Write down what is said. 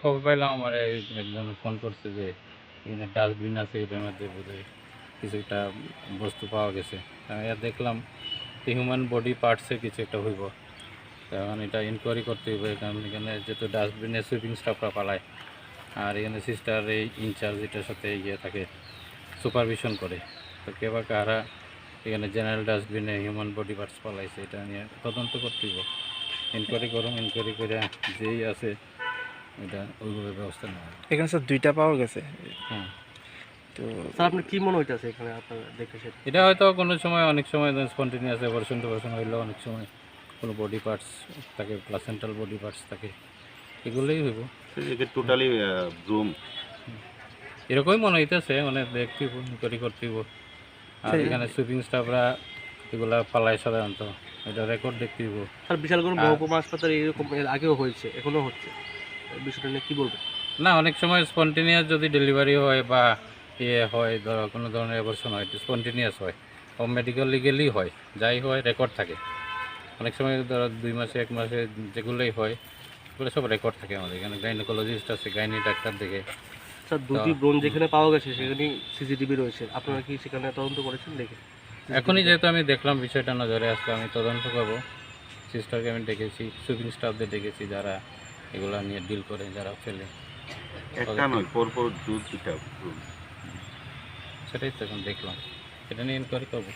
খবর পাইলাম আমার একজন ফোন করছে যে এখানে ডাস্টবিন আছে, এটার মধ্যে বোধহয় কিছু একটা বস্তু পাওয়া গেছে। আমি আর দেখলাম হিউম্যান বডি পার্টসে কিছু একটা হইব, কারণ এটা ইনকোয়ারি করতে হইব। কারণ এখানে যেহেতু ডাস্টবিনে সুইপিং স্টাফরা পালায়, আর এখানে সিস্টার এই ইনচার্জ এটার সাথে ইয়ে থাকে, সুপারভিশন করে। তো কে বা কারা এখানে জেনারেল ডাস্টবিনে হিউম্যান বডি পার্টস পালাইছে, এটা নিয়ে তদন্ত করতে হইব। ইনকোয়ারি করুন, ইনকোয়ারি করে যেই আছে এটা ওইভাবে ব্যবস্থা নেওয়া হবে। এখানে স্যার 2টা পাওয়া গেছে। হ্যাঁ, তো স্যার আপনার কি মনে হইতেছে এখানে আপনার দেখে সেটা? এটা হয়তো কোনো সময়, অনেক সময় স্পন্টেনিয়াস অপারেশন টপারেশন হইলেও অনেক সময় কোনো বডি পার্টস থাকে, প্লাসেন্টাল বডি পার্টস থাকে, এগুলোই হইব। এটা টোটালি ব্রুম। এরকমই মনে হইতেছে, মানে দেখতে হইব, ইনকোয়ারি করতে হইব। আর এখানে সুইপিং স্টাফরা এগুলা পালায় সাধারণত, এটা রেকর্ড দেখতে হইব। স্যার বিশালগড় মহকুমা হাসপাতালে এরকম এর আগেও হয়েছে, এখনো হচ্ছে, এই বিষয়টা নিয়ে কী বলবেন? না, অনেক সময় স্পন্টেনিয়াস যদি ডেলিভারি হয় বা ইয়ে হয়, ধরো কোনো ধরনের অপারেশন হয়, স্পন্টেনিয়াস হয়, ও মেডিকেল লিগেলি হয়, যাই হয় রেকর্ড থাকে। অনেক সময় ধরো 2 মাসে 1 মাসে যেগুলোই হয়, এগুলো সব রেকর্ড থাকে আমাদের এখানে। গাইনোকোলজিস্ট আছে, গাইনি ডাক্তার দেখে। স্যার দুটি ব্রণ যেখানে পাওয়া গেছে সেখানে সিসিটিভি রয়েছে, আপনারা কি সেখানে তদন্ত করেছেন দেখে? এখনই যেহেতু আমি দেখলাম বিষয়টা নজরে আসলে, আমি তদন্ত করবো। সিস্টারকে আমি ডেকেছি, সুইপিং স্টাফদের ডেকেছি, যারা এগুলো নিয়ে ডিল করে, যারা ফেলে। একটা নয়, পরপর দুটা ব্রুম। সেটাই তো এখন দেখলাম, এটা নিয়ে ইনকোয়ারি করবো।